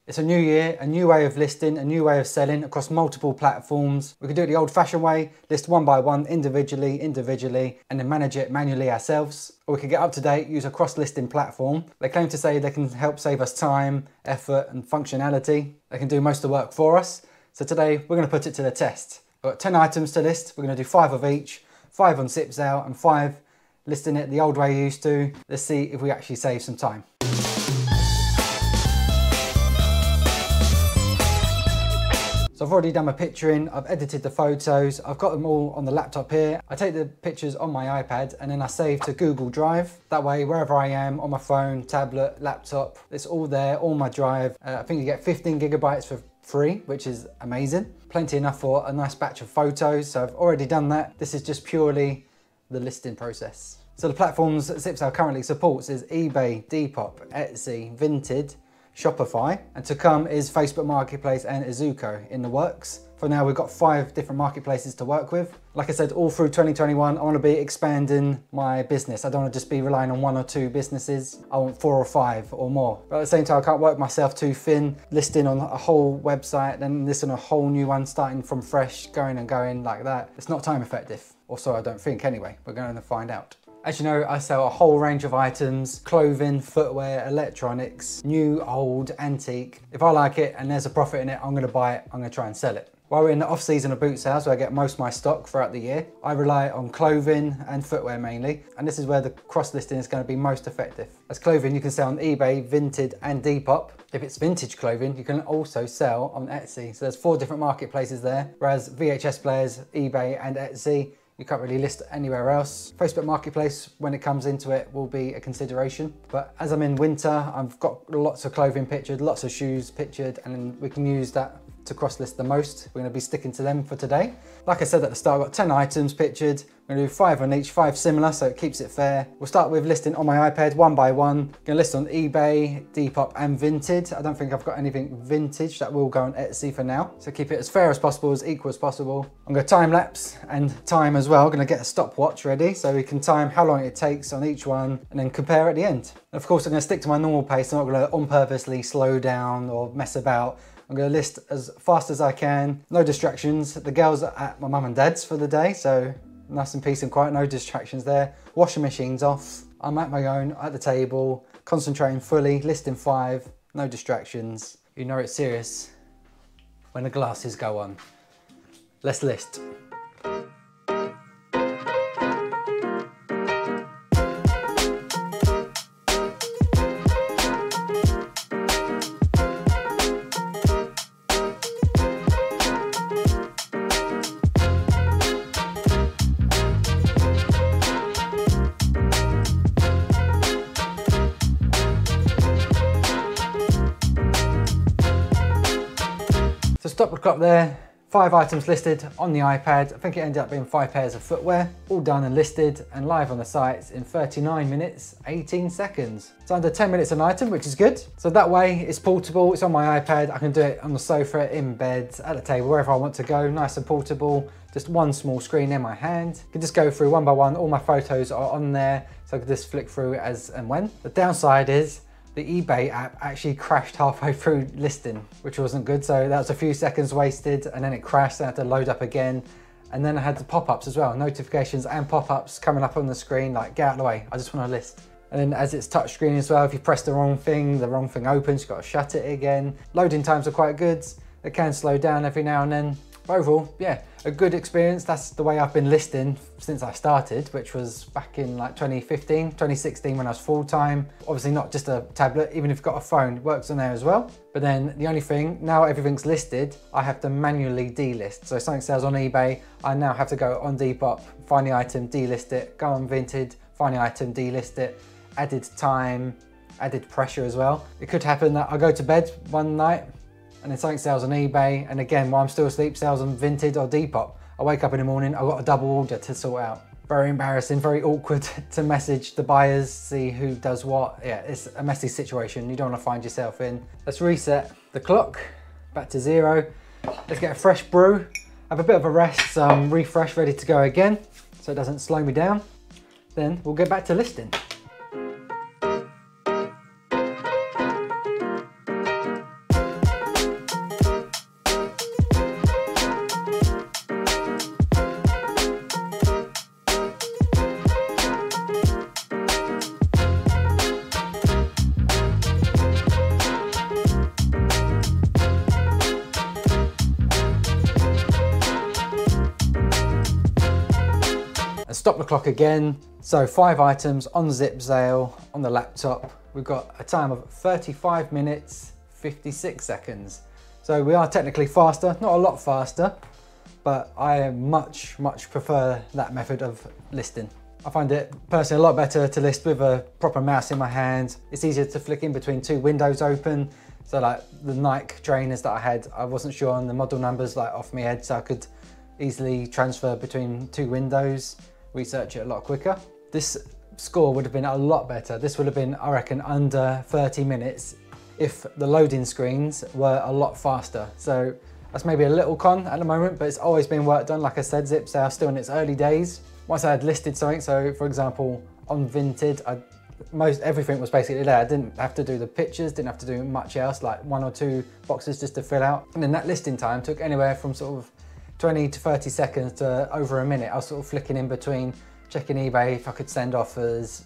It's a new year, a new way of listing, a new way of selling across multiple platforms. We can do it the old-fashioned way, list one by one, individually, and then manage it manually ourselves. Or we can get up to date, use a cross-listing platform. They claim to say they can help save us time, effort, and functionality. They can do most of the work for us. So today, we're going to put it to the test. We've got 10 items to list. We're going to do 5 of each, 5 on Zipsale, and 5 listing it the old way you used to. Let's see if we actually save some time. So I've already done my picturing, I've edited the photos, I've got them all on the laptop here. I take the pictures on my iPad and then I save to Google Drive. That way, wherever I am, on my phone, tablet, laptop, it's all there, all my drive. I think you get 15 gigabytes for free, which is amazing. Plenty enough for a nice batch of photos. So I've already done that. This is just purely the listing process. So the platforms that Zipsale currently supports is eBay, Depop, Etsy, Vinted, Shopify, and to come is Facebook Marketplace and Azuko in the works. For now, we've got 5 different marketplaces to work with. Like I said, all through 2021, I want to be expanding my business. I don't want to just be relying on 1 or 2 businesses. I want 4 or 5 or more. But at the same time, I can't work myself too thin, listing on a whole website, then listing a whole new one, starting from fresh, going and going like that. It's not time effective. Or so I don't think anyway. We're going to find out. As you know, I sell a whole range of items, clothing, footwear, electronics, new, old, antique. If I like it and there's a profit in it, I'm gonna buy it, I'm gonna try and sell it. While we're in the off-season of boot sales, where I get most of my stock throughout the year, I rely on clothing and footwear mainly, and this is where the cross-listing is gonna be most effective. As clothing, you can sell on eBay, Vinted, and Depop. If it's vintage clothing, you can also sell on Etsy. So there's 4 different marketplaces there, whereas VHS players, eBay, and Etsy, you can't really list anywhere else. Facebook Marketplace, when it comes into it, will be a consideration. But as I'm in winter, I've got lots of clothing pictured, lots of shoes pictured, and we can use that to cross-list the most. We're gonna be sticking to them for today. Like I said at the start, I've got 10 items pictured. I'm gonna do 5 on each, 5 similar, so it keeps it fair. We'll start with listing on my iPad, one by one. Gonna list on eBay, Depop, and Vinted. I don't think I've got anything vintage. That will go on Etsy for now. So keep it as fair as possible, as equal as possible. I'm gonna time lapse and time as well. I'm gonna get a stopwatch ready so we can time how long it takes on each one and then compare at the end. And of course, I'm gonna stick to my normal pace. I'm not gonna on purposely slow down or mess about. I'm going to list as fast as I can, no distractions. The girls are at my mum and dad's for the day, so nice and peace and quiet, no distractions there. Washing machine's off. I'm at my own, at the table, concentrating fully, listing 5, no distractions. You know it's serious when the glasses go on. Let's list. So stop the clock there, 5 items listed on the iPad. I think it ended up being 5 pairs of footwear, all done and listed and live on the sites in 39 minutes, 18 seconds. It's under 10 minutes an item, which is good. So that way it's portable, it's on my iPad. I can do it on the sofa, in bed, at the table, wherever I want to go, nice and portable. Just one small screen in my hand. I can just go through one by one. All my photos are on there, so I can just flick through as and when. The downside is the eBay app actually crashed halfway through listing, which wasn't good. So that was a few seconds wasted and then it crashed. I had to load up again. And then I had the pop-ups as well, notifications and pop-ups coming up on the screen, like get out of the way, I just want to list. And then as it's touchscreen as well, if you press the wrong thing opens, you've got to shut it again. Loading times are quite good. It can slow down every now and then. But overall, yeah, a good experience. That's the way I've been listing since I started, which was back in like 2015, 2016 when I was full-time. Obviously not just a tablet, even if you've got a phone, it works on there as well. But then the only thing, now everything's listed, I have to manually delist. So if something sells on eBay, I now have to go on Depop, find the item, delist it, go on Vinted, find the item, delist it, added time, added pressure as well. It could happen that I go to bed one night, and then something sells on eBay, and again, while I'm still asleep, sells on Vinted or Depop. I wake up in the morning, I've got a double order to sort out. Very embarrassing, very awkward to message the buyers, see who does what. Yeah, it's a messy situation you don't want to find yourself in. Let's reset the clock, back to 0. Let's get a fresh brew, have a bit of a rest, some refresh, ready to go again, so it doesn't slow me down. Then we'll get back to listing. Stop the clock again. So 5 items on zip sale on the laptop. We've got a time of 35 minutes, 56 seconds. So we are technically faster, not a lot faster, but I much prefer that method of listing. I find it personally a lot better to list with a proper mouse in my hand. It's easier to flick in between 2 windows open. So like the Nike trainers that I had, I wasn't sure on the model numbers like off my head, so I could easily transfer between 2 windows, research it a lot quicker. This score would have been a lot better. This would have been, I reckon, under 30 minutes if the loading screens were a lot faster. So that's maybe a little con at the moment, but it's always been work done. Like I said, zip sale still in its early days. Once I had listed something, so for example, on Vinted, most everything was basically there. I didn't have to do the pictures, didn't have to do much else, like 1 or 2 boxes just to fill out. And then that listing time took anywhere from sort of 20 to 30 seconds to over a minute. I was sort of flicking in between, checking eBay if I could send offers,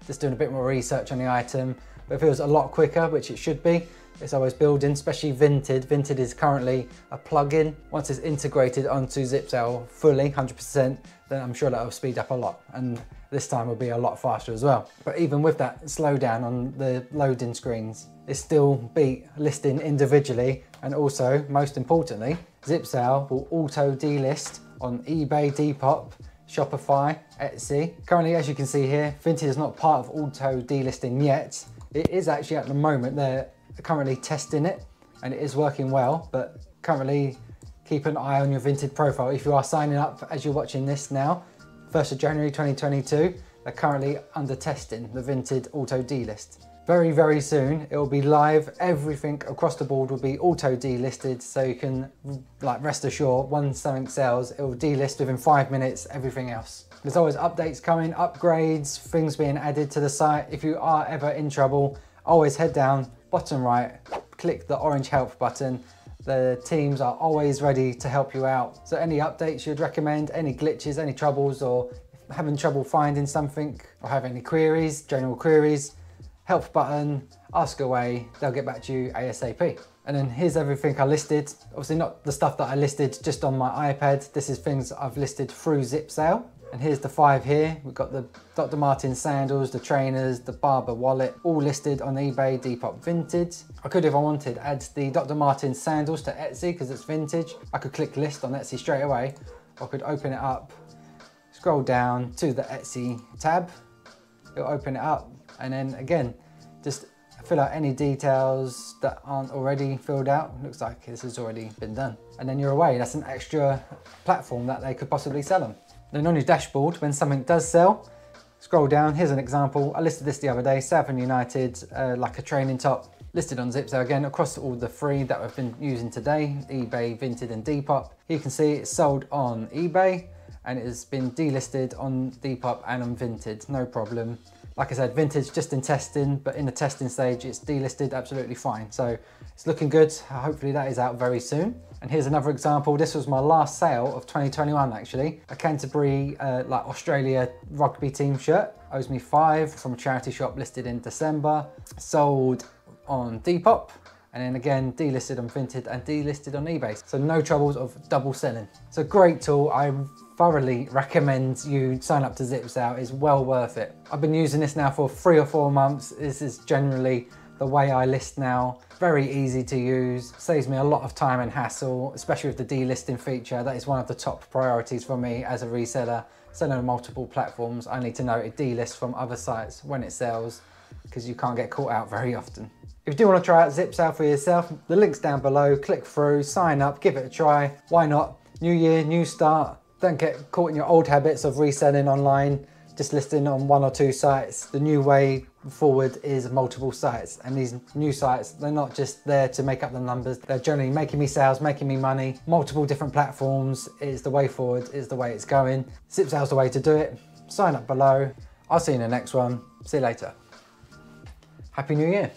just doing a bit more research on the item. But if it was a lot quicker, which it should be, it's always building, especially Vinted. Vinted is currently a plugin. Once it's integrated onto ZipSale fully, 100%, then I'm sure that'll speed up a lot. And this time will be a lot faster as well. But even with that slowdown on the loading screens, it still beat listing individually. And also, most importantly, ZipSale will auto delist on eBay, Depop, Shopify, Etsy. Currently, as you can see here, Vinted is not part of auto delisting yet. It is actually at the moment, they're currently testing it and it is working well, but currently keep an eye on your Vinted profile. If you are signing up as you're watching this now, 1st of January 2022, they're currently under testing the Vinted auto delist. Very soon it will be live. Everything across the board will be auto delisted, so you can like rest assured once something sells, it will delist within 5 minutes everything else. There's always updates coming, upgrades, things being added to the site. If you are ever in trouble, always head down, bottom right, click the orange help button. The teams are always ready to help you out. So any updates you'd recommend, any glitches, any troubles, or having trouble finding something, or have any queries, general queries, help button, ask away, they'll get back to you ASAP. And then here's everything I listed. Obviously not the stuff that I listed just on my iPad. This is things I've listed through ZipSale. And here's the 5 here. We've got the Dr. Martens sandals, the trainers, the Barber wallet, all listed on eBay, Depop, Vinted. I could, if I wanted, add the Dr. Martens sandals to Etsy because it's vintage. I could click list on Etsy straight away, or I could open it up, scroll down to the Etsy tab. It'll open it up, and then again, just fill out any details that aren't already filled out. Looks like this has already been done. And then you're away. That's an extra platform that they could possibly sell them. Then on your dashboard, when something does sell, scroll down. Here's an example. I listed this the other day, Southend United, like a training top, listed on ZipSale again across all the 3 that I've been using today, eBay, Vinted and Depop. You can see it's sold on eBay and it has been delisted on Depop and on Vinted, no problem. Like I said, Vintage just in testing, but in the testing stage, it's delisted absolutely fine. So it's looking good. Hopefully that is out very soon. And here's another example. This was my last sale of 2021 actually. A Canterbury like Australia rugby team shirt. Owes me 5 from a charity shop listed in December. Sold on Depop. And then again, delisted on Vinted and delisted on eBay. So no troubles of double selling. It's a great tool. I thoroughly recommend you sign up to ZipSale. It's well worth it. I've been using this now for 3 or 4 months. This is generally the way I list now. Very easy to use, saves me a lot of time and hassle, especially with the delisting feature. That is one of the top priorities for me as a reseller. Selling on multiple platforms, I need to know it delists from other sites when it sells, because you can't get caught out very often. If you do want to try out ZipSale for yourself, the link's down below. Click through, sign up, give it a try. Why not? New year, new start. Don't get caught in your old habits of reselling online, just listing on 1 or 2 sites. The new way forward is multiple sites, and these new sites, they're not just there to make up the numbers. They're generally making me sales, making me money. Multiple different platforms is the way forward, is the way it's going. ZipSale's the way to do it. Sign up below. I'll see you in the next one. See you later. Happy New Year.